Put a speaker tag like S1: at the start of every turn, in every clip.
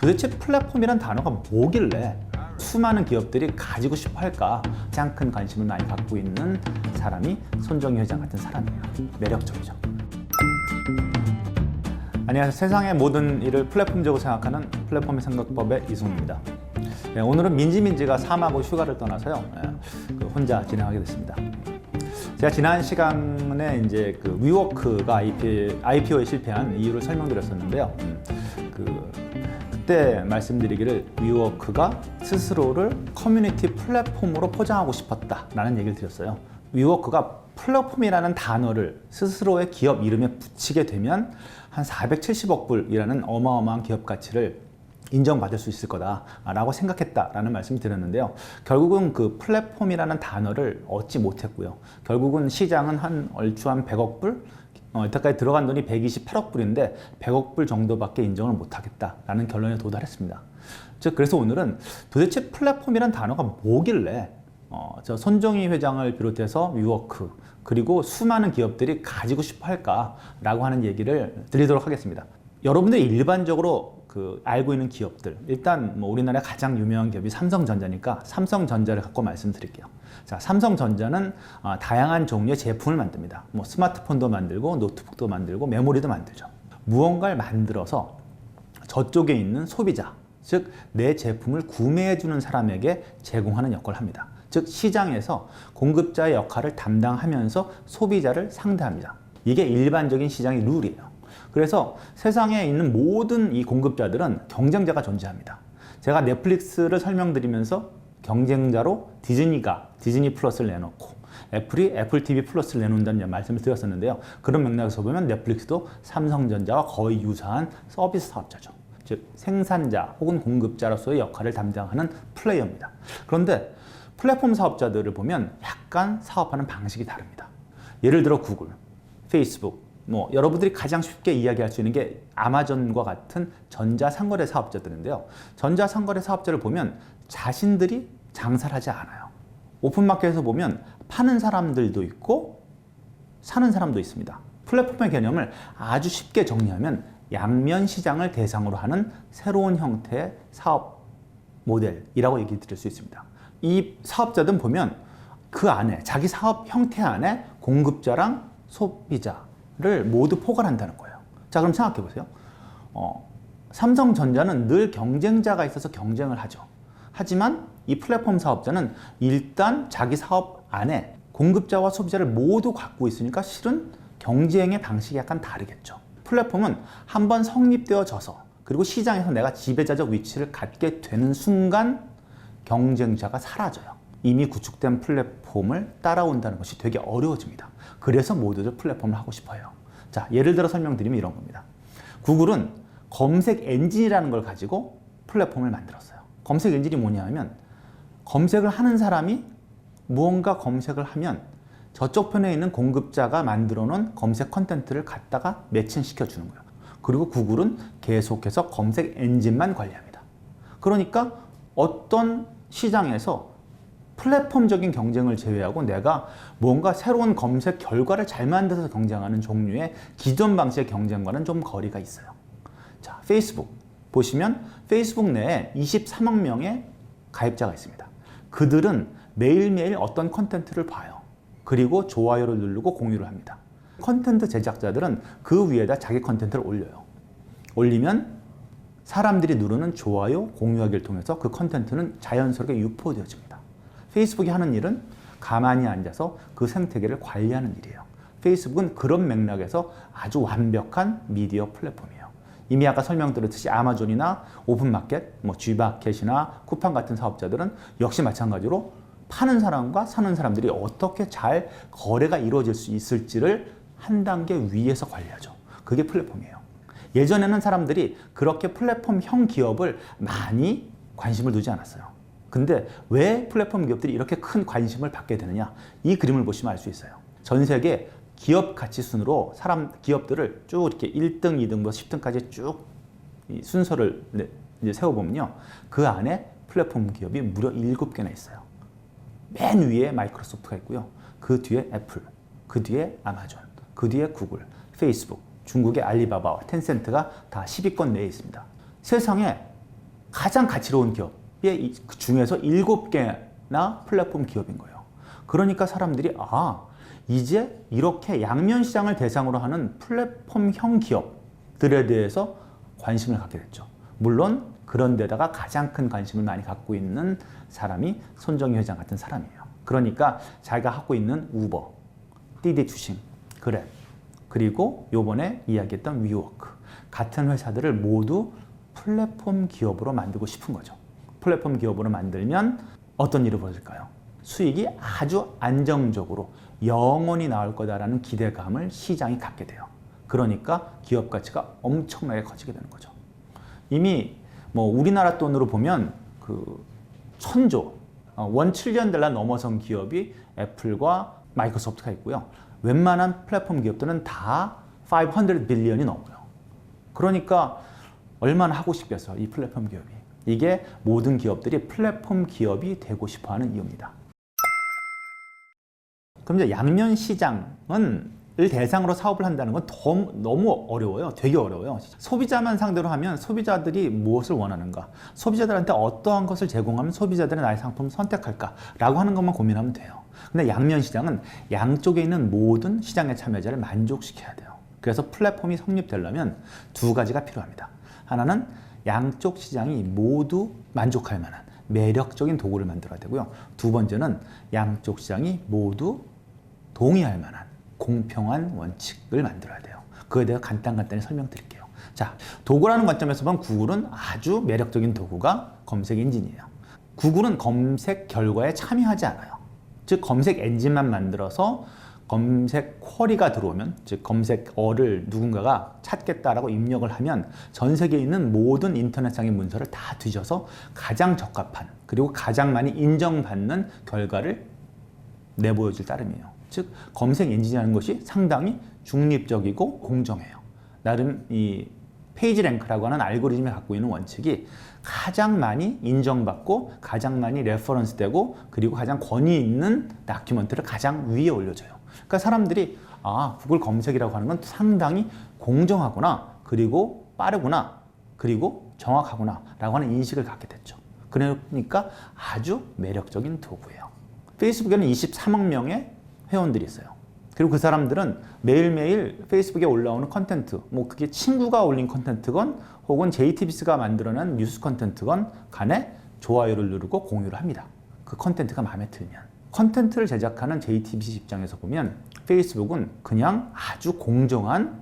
S1: 도대체 플랫폼이란 단어가 뭐길래 수많은 기업들이 가지고 싶어 할까? 가장 큰 관심을 많이 갖고 있는 사람이 손정희 회장 같은 사람이에요. 매력적이죠. 안녕하세요. 세상의 모든 일을 플랫폼적으로 생각하는 플랫폼의 생각법의 이승우입니다. 네, 오늘은 민지가 사마고 휴가를 떠나서요. 혼자 진행하게 됐습니다. 제가 지난 시간에 이제 그 위워크가 IPO에 실패한 이유를 설명드렸었는데요. 그때 말씀드리기를 위워크가 스스로를 커뮤니티 플랫폼으로 포장하고 싶었다라는 얘기를 드렸어요. 위워크가 플랫폼이라는 단어를 스스로의 기업 이름에 붙이게 되면 한 470억 불이라는 어마어마한 기업 가치를 인정받을 수 있을 거다라고 생각했다라는 말씀을 드렸는데요. 결국은 그 플랫폼이라는 단어를 얻지 못했고요. 결국은 시장은 한 얼추 한 100억 불? 이때까지 들어간 돈이 128억 불인데 100억 불 정도밖에 인정을 못하겠다라는 결론에 도달했습니다. 그래서 오늘은 도대체 플랫폼이란 단어가 뭐길래 저 손정희 회장을 비롯해서 위워크 그리고 수많은 기업들이 가지고 싶어 할까라고 하는 얘기를 드리도록 하겠습니다. 여러분들이 일반적으로 알고 있는 기업들, 일단 우리나라의 가장 유명한 기업이 삼성전자니까 삼성전자를 갖고 말씀드릴게요. 자, 삼성전자는 다양한 종류의 제품을 만듭니다. 스마트폰도 만들고 노트북도 만들고 메모리도 만들죠. 무언가를 만들어서 저쪽에 있는 소비자, 즉 내 제품을 구매해주는 사람에게 제공하는 역할을 합니다. 즉 시장에서 공급자의 역할을 담당하면서 소비자를 상대합니다. 이게 일반적인 시장의 룰이에요. 그래서 세상에 있는 모든 이 공급자들은 경쟁자가 존재합니다. 제가 넷플릭스를 설명드리면서 경쟁자로 디즈니 플러스를 내놓고 애플이 애플 TV 플러스를 내놓는다는 말씀을 드렸었는데요. 그런 맥락에서 보면 넷플릭스도 삼성전자와 거의 유사한 서비스 사업자죠. 즉 생산자 혹은 공급자로서의 역할을 담당하는 플레이어입니다. 그런데 플랫폼 사업자들을 보면 약간 사업하는 방식이 다릅니다. 예를 들어 구글, 페이스북, 여러분들이 가장 쉽게 이야기할 수 있는 게 아마존과 같은 전자상거래 사업자들인데요. 전자상거래 사업자를 보면 자신들이 장사를 하지 않아요. 오픈마켓에서 보면 파는 사람들도 있고 사는 사람도 있습니다. 플랫폼의 개념을 아주 쉽게 정리하면 양면 시장을 대상으로 하는 새로운 형태의 사업 모델이라고 얘기 드릴 수 있습니다. 이 사업자들은 보면 그 안에 자기 사업 형태 안에 공급자랑 소비자를 모두 포괄한다는 거예요. 자, 그럼 생각해 보세요. 삼성전자는 늘 경쟁자가 있어서 경쟁을 하죠. 하지만 이 플랫폼 사업자는 일단 자기 사업 안에 공급자와 소비자를 모두 갖고 있으니까 실은 경쟁의 방식이 약간 다르겠죠. 플랫폼은 한번 성립되어져서 그리고 시장에서 내가 지배자적 위치를 갖게 되는 순간 경쟁자가 사라져요. 이미 구축된 플랫폼을 따라온다는 것이 되게 어려워집니다. 그래서 모두들 플랫폼을 하고 싶어요. 자, 예를 들어 설명드리면 이런 겁니다. 구글은 검색 엔진이라는 걸 가지고 플랫폼을 만들었어요. 검색 엔진이 뭐냐 하면 검색을 하는 사람이 무언가 검색을 하면 저쪽 편에 있는 공급자가 만들어 놓은 검색 컨텐츠를 갖다가 매칭시켜 주는 거예요. 그리고 구글은 계속해서 검색 엔진만 관리합니다. 그러니까 어떤 시장에서 플랫폼적인 경쟁을 제외하고 내가 뭔가 새로운 검색 결과를 잘 만들어서 경쟁하는 종류의 기존 방식의 경쟁과는 좀 거리가 있어요. 자, 페이스북 보시면 페이스북 내에 23억 명의 가입자가 있습니다. 그들은 매일매일 어떤 컨텐츠를 봐요. 그리고 좋아요를 누르고 공유를 합니다. 컨텐츠 제작자들은 그 위에다 자기 컨텐츠를 올려요. 올리면 사람들이 누르는 좋아요, 공유하기를 통해서 그 컨텐츠는 자연스럽게 유포되어집니다. 페이스북이 하는 일은 가만히 앉아서 그 생태계를 관리하는 일이에요. 페이스북은 그런 맥락에서 아주 완벽한 미디어 플랫폼이에요. 이미 아까 설명드렸듯이 아마존이나 오픈마켓, G마켓이나 쿠팡 같은 사업자들은 역시 마찬가지로 파는 사람과 사는 사람들이 어떻게 잘 거래가 이루어질 수 있을지를 한 단계 위에서 관리하죠. 그게 플랫폼이에요. 예전에는 사람들이 그렇게 플랫폼형 기업을 많이 관심을 두지 않았어요. 근데 왜 플랫폼 기업들이 이렇게 큰 관심을 받게 되느냐? 이 그림을 보시면 알 수 있어요. 전 세계 기업 가치 순으로 기업들을 쭉 이렇게 1등, 2등부터 10등까지 쭉 순서를 이제 세워보면요. 그 안에 플랫폼 기업이 무려 7개나 있어요. 맨 위에 마이크로소프트가 있고요. 그 뒤에 애플, 그 뒤에 아마존, 그 뒤에 구글, 페이스북, 중국의 알리바바와 텐센트가 다 10위권 내에 있습니다. 세상에 가장 가치로운 기업의 그 중에서 7개나 플랫폼 기업인 거예요. 그러니까 사람들이 이제 이렇게 양면 시장을 대상으로 하는 플랫폼형 기업들에 대해서 관심을 갖게 됐죠. 물론 그런 데다가 가장 큰 관심을 많이 갖고 있는 사람이 손정희 회장 같은 사람이에요. 그러니까 자기가 하고 있는 우버,滴滴 出行, 그랩, 그리고 요번에 이야기했던 위워크 같은 회사들을 모두 플랫폼 기업으로 만들고 싶은 거죠. 플랫폼 기업으로 만들면 어떤 일이 벌어질까요? 수익이 아주 안정적으로 영원히 나올 거다라는 기대감을 시장이 갖게 돼요. 그러니까 기업 가치가 엄청나게 커지게 되는 거죠. 이미 우리나라 돈으로 보면 그 1000조, $1 trillion 넘어선 기업이 애플과 마이크로소프트가 있고요. 웬만한 플랫폼 기업들은 다 500 billion이 넘어요. 그러니까 얼마나 하고 싶겠어요, 이 플랫폼 기업이. 이게 모든 기업들이 플랫폼 기업이 되고 싶어하는 이유입니다. 그럼 이제 양면 시장을 대상으로 사업을 한다는 건 너무 어려워요. 되게 어려워요. 소비자만 상대로 하면 소비자들이 무엇을 원하는가, 소비자들한테 어떠한 것을 제공하면 소비자들이 나의 상품을 선택할까 라고 하는 것만 고민하면 돼요. 근데 양면 시장은 양쪽에 있는 모든 시장의 참여자를 만족시켜야 돼요. 그래서 플랫폼이 성립되려면 두 가지가 필요합니다. 하나는 양쪽 시장이 모두 만족할 만한 매력적인 도구를 만들어야 되고요. 두 번째는 양쪽 시장이 모두 동의할 만한 공평한 원칙을 만들어야 돼요. 그거에 대해 간단히 설명드릴게요. 자, 도구라는 관점에서 보면 구글은 아주 매력적인 도구가 검색 엔진이에요. 구글은 검색 결과에 참여하지 않아요. 즉 검색 엔진만 만들어서 검색 쿼리가 들어오면, 즉 검색어를 누군가가 찾겠다라고 입력을 하면 전 세계에 있는 모든 인터넷상의 문서를 다 뒤져서 가장 적합한 그리고 가장 많이 인정받는 결과를 내보여줄 따름이에요. 즉 검색 엔진이라는 것이 상당히 중립적이고 공정해요. 나름 이 페이지 랭크라고 하는 알고리즘이 갖고 있는 원칙이 가장 많이 인정받고 가장 많이 레퍼런스 되고 그리고 가장 권위 있는 다큐멘트를 가장 위에 올려줘요. 그러니까 사람들이 구글 검색이라고 하는 건 상당히 공정하구나, 그리고 빠르구나, 그리고 정확하구나 라고 하는 인식을 갖게 됐죠. 그러니까 아주 매력적인 도구예요. 페이스북에는 23억 명의 회원들이 있어요. 그리고 그 사람들은 매일매일 페이스북에 올라오는 컨텐트, 그게 친구가 올린 컨텐츠건 혹은 JTBC가 만들어낸 뉴스 컨텐츠건 간에 좋아요를 누르고 공유를 합니다. 그 컨텐츠가 마음에 들면. 컨텐츠를 제작하는 JTBC 입장에서 보면 페이스북은 그냥 아주 공정한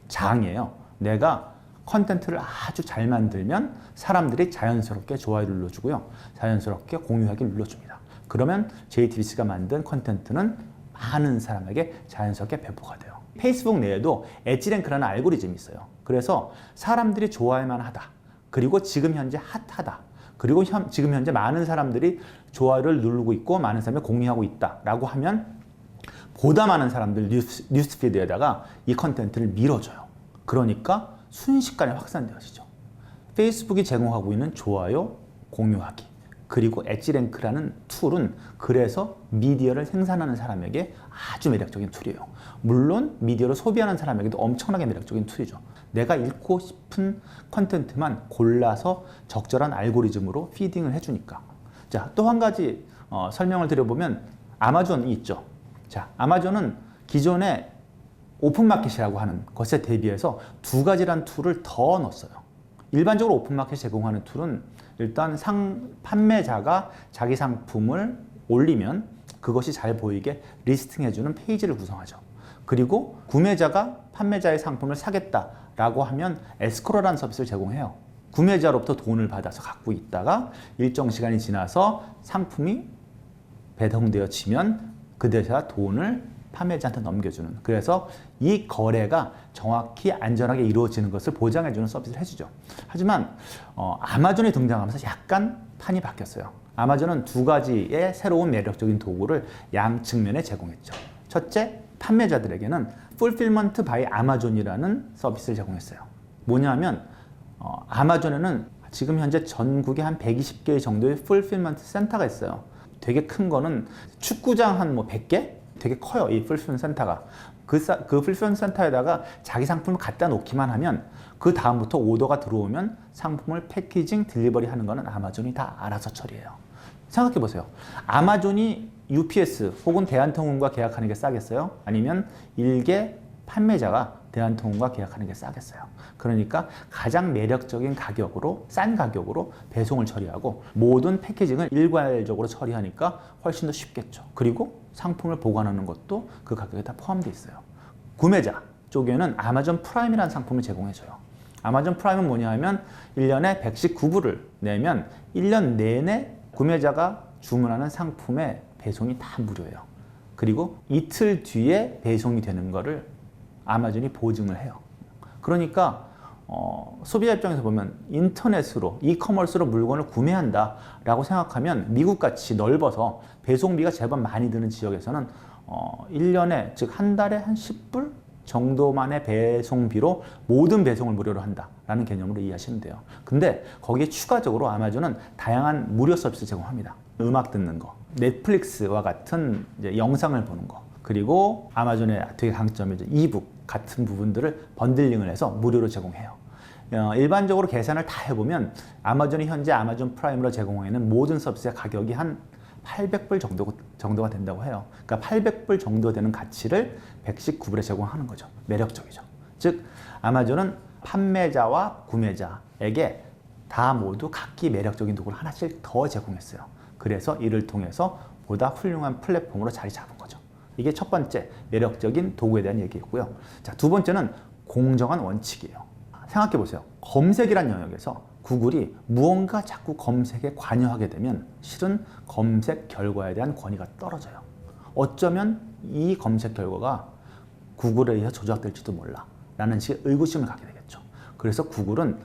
S1: 장이에요. 내가 컨텐츠를 아주 잘 만들면 사람들이 자연스럽게 좋아요를 눌러주고요. 자연스럽게 공유하기를 눌러줍니다. 그러면 JTBC가 만든 컨텐츠는 많은 사람에게 자연스럽게 배포가 돼요. 페이스북 내에도 엣지랭크라는 알고리즘이 있어요. 그래서 사람들이 좋아할 만하다, 그리고 지금 현재 핫하다, 그리고 지금 현재 많은 사람들이 좋아요를 누르고 있고 많은 사람이 공유하고 있다라고 하면 보다 많은 사람들 뉴스피드에다가 이 컨텐츠를 밀어줘요. 그러니까 순식간에 확산되어지죠. 페이스북이 제공하고 있는 좋아요, 공유하기, 그리고 엣지랭크라는 툴은 그래서 미디어를 생산하는 사람에게 아주 매력적인 툴이에요. 물론 미디어를 소비하는 사람에게도 엄청나게 매력적인 툴이죠. 내가 읽고 싶은 컨텐츠만 골라서 적절한 알고리즘으로 피딩을 해주니까. 자, 또 한 가지 설명을 드려보면 아마존이 있죠. 자, 아마존은 기존에 오픈마켓이라고 하는 것에 대비해서 두 가지란 툴을 더 넣었어요. 일반적으로 오픈마켓 제공하는 툴은 일단 판매자가 자기 상품을 올리면 그것이 잘 보이게 리스팅해주는 페이지를 구성하죠. 그리고 구매자가 판매자의 상품을 사겠다라고 하면 에스크로라는 서비스를 제공해요. 구매자로부터 돈을 받아서 갖고 있다가 일정 시간이 지나서 상품이 배송되어지면 그 대신 돈을 판매자한테 넘겨주는, 그래서 이 거래가 정확히 안전하게 이루어지는 것을 보장해주는 서비스를 해주죠. 하지만 아마존이 등장하면서 약간 판이 바뀌었어요. 아마존은 두 가지의 새로운 매력적인 도구를 양 측면에 제공했죠. 첫째, 판매자들에게는 Fulfillment by Amazon이라는 서비스를 제공했어요. 뭐냐면 아마존에는 지금 현재 전국에 한 120개 정도의 Fulfillment 센터가 있어요. 되게 큰 거는 축구장 한 100개? 되게 커요, 이 풀필먼트 센터가. 그 풀필먼트 센터에다가 자기 상품을 갖다 놓기만 하면 그 다음부터 오더가 들어오면 상품을 패키징, 딜리버리 하는 거는 아마존이 다 알아서 처리해요. 생각해 보세요. 아마존이 UPS 혹은 대한통운과 계약하는 게 싸겠어요? 아니면 일개 판매자가 대한통운과 계약하는 게 싸겠어요? 그러니까 가장 매력적인 가격으로, 싼 가격으로 배송을 처리하고 모든 패키징을 일괄적으로 처리하니까 훨씬 더 쉽겠죠. 그리고 상품을 보관하는 것도 그 가격에 다 포함되어 있어요. 구매자 쪽에는 아마존 프라임이라는 상품을 제공해줘요. 아마존 프라임은 뭐냐 하면 1년에 119불을 내면 1년 내내 구매자가 주문하는 상품의 배송이 다 무료예요. 그리고 이틀 뒤에 배송이 되는 거를 아마존이 보증을 해요. 그러니까 소비자 입장에서 보면 인터넷으로, 이커머스로 물건을 구매한다라고 생각하면 미국같이 넓어서 배송비가 제법 많이 드는 지역에서는 1년에, 즉 한 달에 한 10불 정도만의 배송비로 모든 배송을 무료로 한다라는 개념으로 이해하시면 돼요. 근데 거기에 추가적으로 아마존은 다양한 무료 서비스 제공합니다. 음악 듣는 거, 넷플릭스와 같은 이제 영상을 보는 거, 그리고 아마존의 되게 강점이 이북 같은 부분들을 번들링을 해서 무료로 제공해요. 일반적으로 계산을 다 해보면 아마존이 현재 아마존 프라임으로 제공하는 모든 서비스의 가격이 한 800불 정도가 된다고 해요. 그러니까 800불 정도 되는 가치를 119불에 제공하는 거죠. 매력적이죠. 즉 아마존은 판매자와 구매자에게 다 모두 각기 매력적인 도구를 하나씩 더 제공했어요. 그래서 이를 통해서 보다 훌륭한 플랫폼으로 자리 잡은 거죠. 이게 첫 번째 매력적인 도구에 대한 얘기였고요. 자, 두 번째는 공정한 원칙이에요. 생각해 보세요. 검색이란 영역에서 구글이 무언가 자꾸 검색에 관여하게 되면 실은 검색 결과에 대한 권위가 떨어져요. 어쩌면 이 검색 결과가 구글에 의해 조작될지도 몰라 라는 식의 의구심을 갖게 되겠죠. 그래서 구글은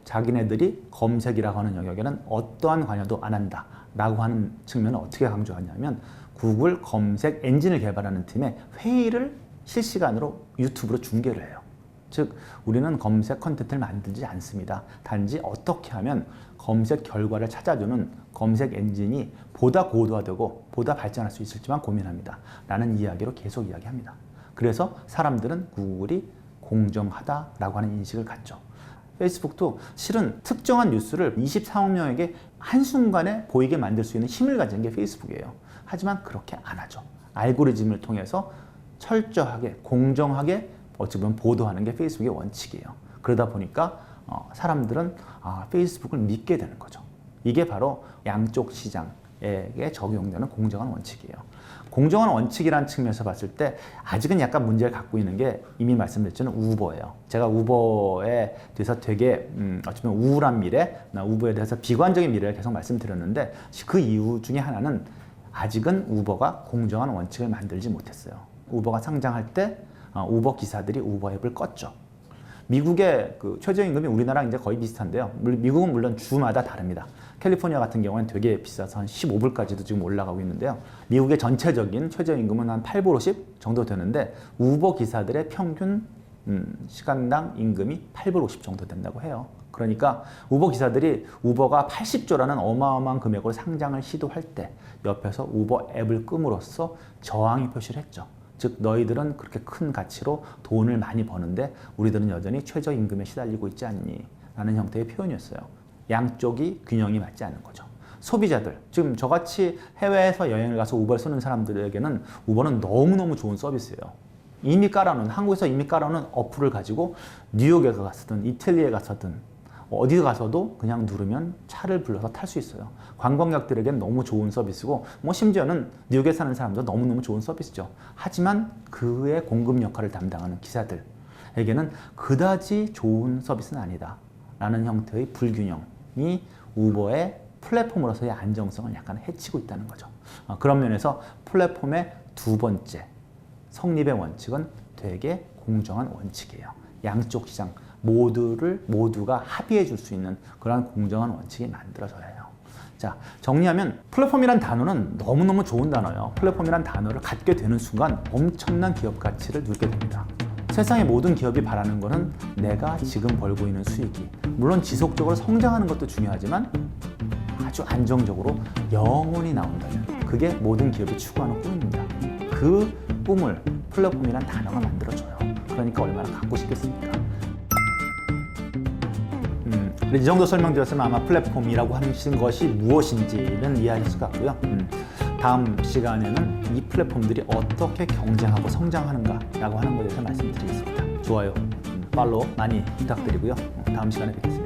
S1: 자기네들이 검색이라고 하는 영역에는 어떠한 관여도 안 한다 라고 하는 측면을 어떻게 강조하냐면 구글 검색 엔진을 개발하는 팀의 회의를 실시간으로 유튜브로 중계를 해요. 즉 우리는 검색 컨텐츠를 만들지 않습니다. 단지 어떻게 하면 검색 결과를 찾아주는 검색 엔진이 보다 고도화되고 보다 발전할 수 있을지만 고민합니다. 라는 이야기로 계속 이야기합니다. 그래서 사람들은 구글이 공정하다라고 하는 인식을 갖죠. 페이스북도 실은 특정한 뉴스를 24억 명에게 한순간에 보이게 만들 수 있는 힘을 가진 게 페이스북이에요. 하지만 그렇게 안 하죠. 알고리즘을 통해서 철저하게 공정하게 어찌 보면 보도하는 게 페이스북의 원칙이에요. 그러다 보니까 사람들은 페이스북을 믿게 되는 거죠. 이게 바로 양쪽 시장에게 적용되는 공정한 원칙이에요. 공정한 원칙이라는 측면에서 봤을 때 아직은 약간 문제를 갖고 있는 게 이미 말씀드렸지만 우버예요. 제가 우버에 대해서 되게 어찌 보면 우울한 미래, 우버에 대해서 비관적인 미래를 계속 말씀드렸는데 그 이유 중에 하나는 아직은 우버가 공정한 원칙을 만들지 못했어요. 우버가 상장할 때 우버 기사들이 우버 앱을 껐죠. 미국의 그 최저임금이 우리나라랑 이제 거의 비슷한데요. 미국은 물론 주마다 다릅니다. 캘리포니아 같은 경우는 되게 비싸서 한 15불까지도 지금 올라가고 있는데요. 미국의 전체적인 최저임금은 한 8불 50 정도 되는데 우버 기사들의 평균 시간당 임금이 8불 50 정도 된다고 해요. 그러니까 우버 기사들이 우버가 80조라는 어마어마한 금액으로 상장을 시도할 때 옆에서 우버 앱을 끔으로써 저항의 표시를 했죠. 즉 너희들은 그렇게 큰 가치로 돈을 많이 버는데 우리들은 여전히 최저임금에 시달리고 있지 않니? 라는 형태의 표현이었어요. 양쪽이 균형이 맞지 않는 거죠. 소비자들, 지금 저같이 해외에서 여행을 가서 우버를 쓰는 사람들에게는 우버는 너무너무 좋은 서비스예요. 한국에서 이미 깔아놓은 어플을 가지고 뉴욕에 가서든 이탈리아에 가서든 어디 가서도 그냥 누르면 차를 불러서 탈 수 있어요. 관광객들에게는 너무 좋은 서비스고 심지어는 뉴욕에 사는 사람도 너무너무 좋은 서비스죠. 하지만 그의 공급 역할을 담당하는 기사들에게는 그다지 좋은 서비스는 아니다 라는 형태의 불균형이 우버의 플랫폼으로서의 안정성을 약간 해치고 있다는 거죠. 그런 면에서 플랫폼의 두 번째 성립의 원칙은 되게 공정한 원칙이에요. 양쪽 시장 모두가 합의해 줄 수 있는 그런 공정한 원칙이 만들어져야 해요. 자, 정리하면 플랫폼이란 단어는 너무너무 좋은 단어예요. 플랫폼이란 단어를 갖게 되는 순간 엄청난 기업 가치를 누리게 됩니다. 세상의 모든 기업이 바라는 것은 내가 지금 벌고 있는 수익이 물론 지속적으로 성장하는 것도 중요하지만 아주 안정적으로 영원히 나온다면 그게 모든 기업이 추구하는 꿈입니다. 그 꿈을 플랫폼이란 단어가 만들어줘요. 그러니까 얼마나 갖고 싶겠습니까? 이 정도 설명드렸으면 아마 플랫폼이라고 하는 것이 무엇인지는 이해하셨을 것 같고요. 다음 시간에는 이 플랫폼들이 어떻게 경쟁하고 성장하는가라고 하는 것에 대해서 말씀드리겠습니다. 좋아요, 팔로우 많이 부탁드리고요. 다음 시간에 뵙겠습니다.